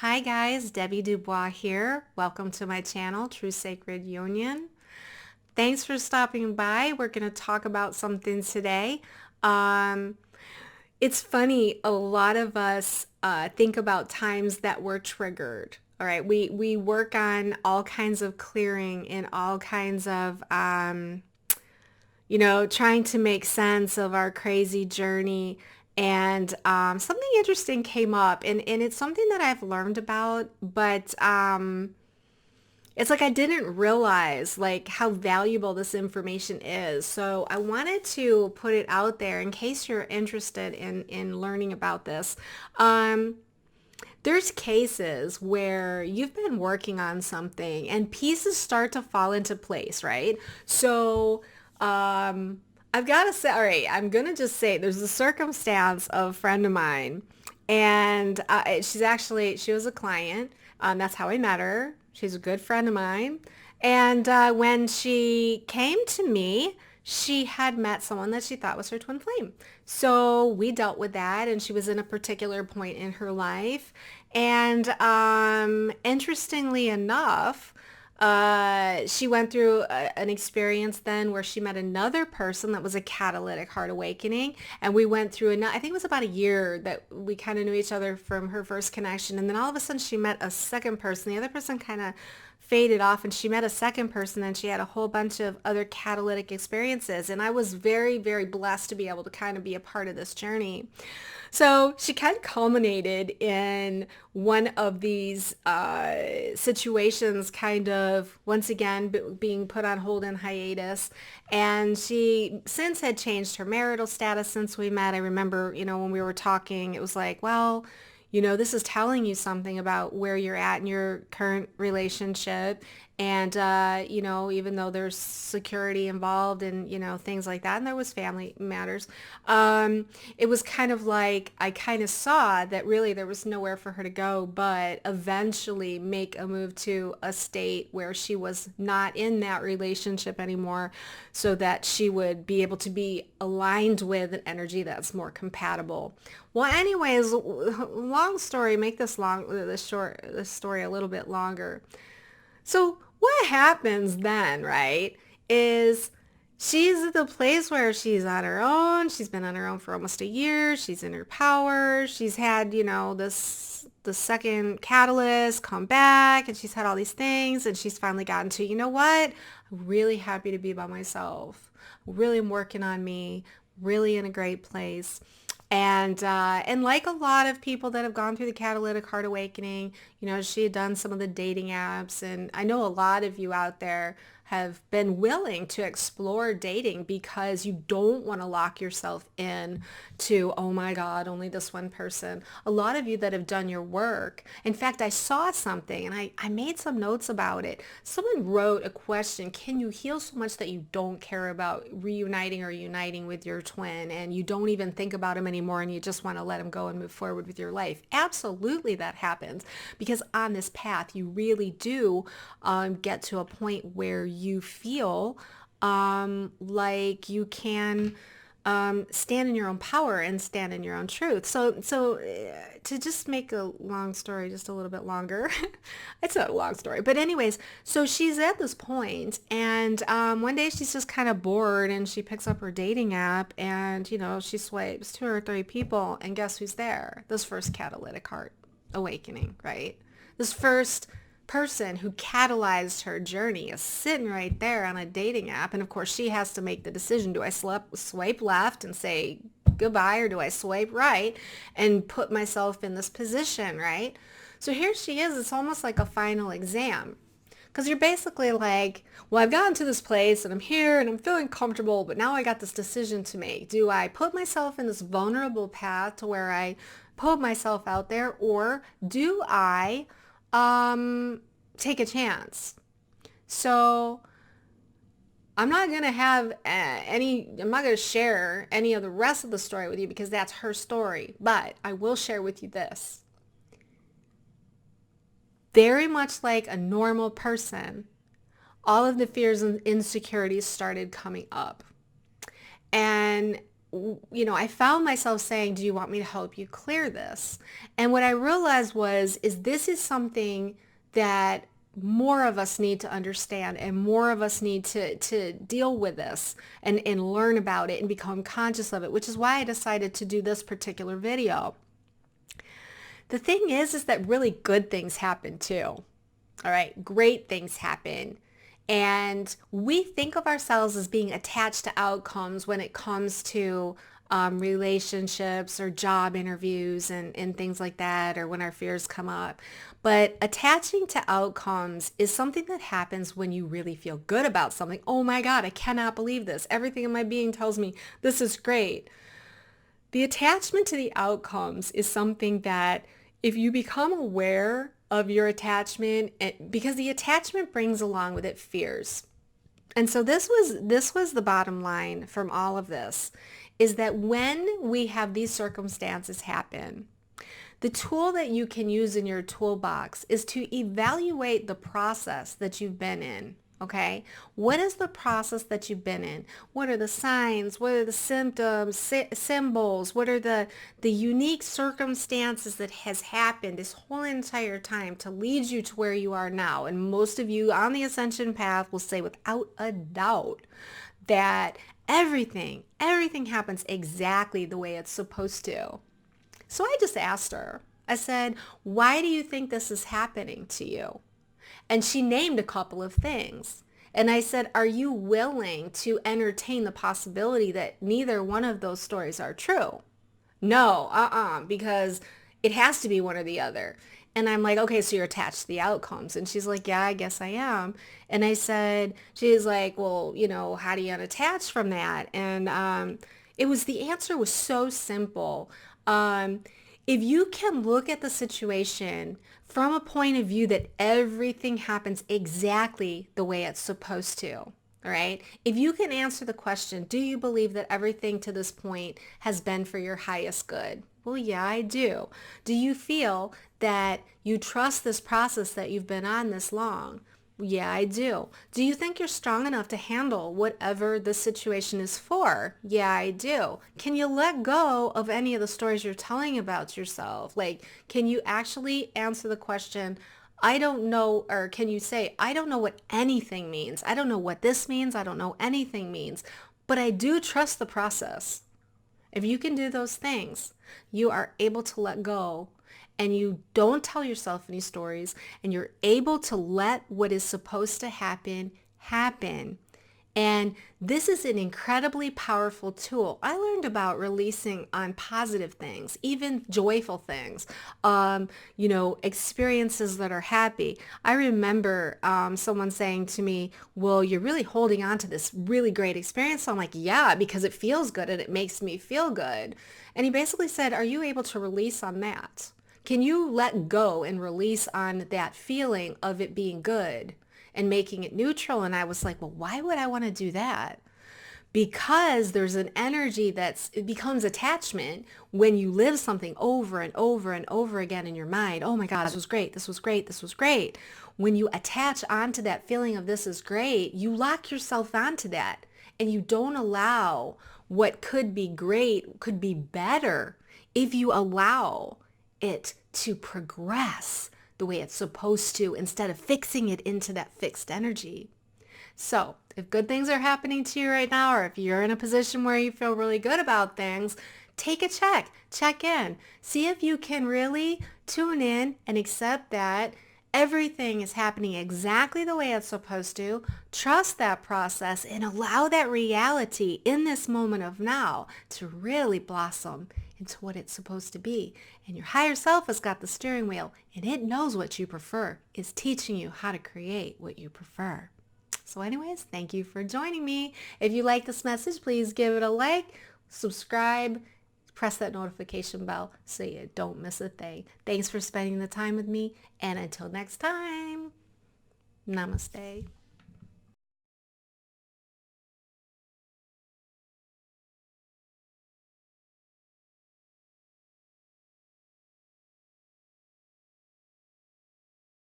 Hi guys, Debbie Dubois here. Welcome to my channel, True Sacred Union. Thanks for stopping by. We're going to talk about something today. Um, it's funny, a lot of us think about times that we're triggered. All right, we work on all kinds of clearing and all kinds of trying to make sense of our crazy journey. And something interesting came up, and it's something that I've learned about, but it's like I didn't realize like how valuable this information is. So I wanted to put it out there in case you're interested in learning about this. There's cases where you've been working on something and pieces start to fall into place, right? So I've got to say, all right, I'm going to just say there's a circumstance of a friend of mine, and she was a client. That's how I met her. She's a good friend of mine. And when she came to me, she had met someone that she thought was her twin flame. So we dealt with that, and she was in a particular point in her life. And interestingly enough, she went through an experience then where she met another person that was a catalytic heart awakening. And we went through, I think it was about a year that we kind of knew each other from her first connection. And then all of a sudden she met a second person. The other person kind of faded off, and she met a second person, and she had a whole bunch of other catalytic experiences. And I was very, very blessed to be able to kind of be a part of this journey. So she kind of culminated in one of these situations, kind of once again being put on hold and hiatus. And she since had changed her marital status since we met. I remember, when we were talking, it was like, well, this is telling you something about where you're at in your current relationship. And, even though there's security involved and, things like that, and there was family matters, it was kind of like I kind of saw that really there was nowhere for her to go, but eventually make a move to a state where she was not in that relationship anymore, so that she would be able to be aligned with an energy that's more compatible. Well, anyways, long story, make this story a little bit longer. So what happens then, right, is she's at the place where she's on her own. She's been on her own for almost a year. She's in her power. She's had, the second catalyst come back, and she's had all these things, and she's finally gotten to, I'm really happy to be by myself. Really am working on me, really in a great place. And like a lot of people that have gone through the catalytic heart awakening, she had done some of the dating apps, and I know a lot of you out there have been willing to explore dating because you don't want to lock yourself in to, oh my God, only this one person. A lot of you that have done your work. In fact, I saw something and I made some notes about it. Someone wrote a question: can you heal so much that you don't care about reuniting or uniting with your twin, and you don't even think about him anymore, and you just want to let him go and move forward with your life? Absolutely, that happens, because on this path you really do get to a point where you feel like you can stand in your own power and stand in your own truth. So to just make a long story just a little bit longer, it's not a long story, but anyways, so she's at this point, and one day she's just kind of bored, and she picks up her dating app, and she swipes 2 or 3 people, and guess who's there? This first catalytic heart awakening, right? This first person who catalyzed her journey is sitting right there on a dating app. And of course she has to make the decision. Do I swipe left and say goodbye, or do I swipe right and put myself in this position, right? So here she is. It's almost like a final exam, because you're basically like, well, I've gotten to this place and I'm here and I'm feeling comfortable, but now I got this decision to make. Do I put myself in this vulnerable path to where I put myself out there, or do I take a chance? So I'm not going to I'm not going to share any of the rest of the story with you, because that's her story, but I will share with you this. Very much like a normal person, all of the fears and insecurities started coming up. And I found myself saying, do you want me to help you clear this? And what I realized is this is something that more of us need to understand, and more of us need to deal with this and learn about it and become conscious of it, which is why I decided to do this particular video. The thing is that really good things happen too. All right, great things happen. And we think of ourselves as being attached to outcomes when it comes to relationships or job interviews and things like that, or when our fears come up. But attaching to outcomes is something that happens when you really feel good about something. Oh my God, I cannot believe this. Everything in my being tells me this is great. The attachment to the outcomes is something that if you become aware of your attachment, because the attachment brings along with it fears. And so this was the bottom line from all of this, is that when we have these circumstances happen, the tool that you can use in your toolbox is to evaluate the process that you've been in. Okay, what is the process that you've been in? What are the signs? What are the symptoms, symbols? What are the unique circumstances that has happened this whole entire time to lead you to where you are now? And most of you on the Ascension path will say without a doubt that everything happens exactly the way it's supposed to. So I just asked her, I said, why do you think this is happening to you? And she named a couple of things. And I said, are you willing to entertain the possibility that neither one of those stories are true? No, because it has to be one or the other. And I'm like, okay, so you're attached to the outcomes. And she's like, yeah, I guess I am. And I said, she's like, well, how do you unattach from that? And the answer was so simple. If you can look at the situation from a point of view that everything happens exactly the way it's supposed to, all right? If you can answer the question, do you believe that everything to this point has been for your highest good? Well, yeah, I do. Do you feel that you trust this process that you've been on this long? Yeah, I do. Do you think you're strong enough to handle whatever the situation is for? Yeah, I do. Can you let go of any of the stories you're telling about yourself? Like, can you actually answer the question, I don't know, or can you say, I don't know what anything means. I don't know what this means. I don't know anything means, but I do trust the process. If you can do those things, you are able to let go, and you don't tell yourself any stories, and you're able to let what is supposed to happen happen. And this is an incredibly powerful tool. I learned about releasing on positive things, even joyful things, experiences that are happy. I remember someone saying to me, well, you're really holding on to this really great experience. So I'm like, yeah, because it feels good and it makes me feel good. And he basically said, are you able to release on that? Can you let go and release on that feeling of it being good and making it neutral? And I was like, well, why would I want to do that? Because there's an energy it becomes attachment when you live something over and over and over again in your mind. Oh my God, this was great. This was great. This was great. When you attach onto that feeling of this is great, you lock yourself onto that, and you don't allow what could be great, could be better, if you allow it to progress the way it's supposed to instead of fixing it into that fixed energy. So if good things are happening to you right now, or if you're in a position where you feel really good about things, take a check in, see if you can really tune in and accept that everything is happening exactly the way it's supposed to. Trust that process and allow that reality in this moment of now to really blossom into what it's supposed to be. And your higher self has got the steering wheel, and it knows what you prefer. It's teaching you how to create what you prefer. So anyways, thank you for joining me. If you like this message, please give it a like, subscribe, press that notification bell so you don't miss a thing. Thanks for spending the time with me, and until next time, namaste.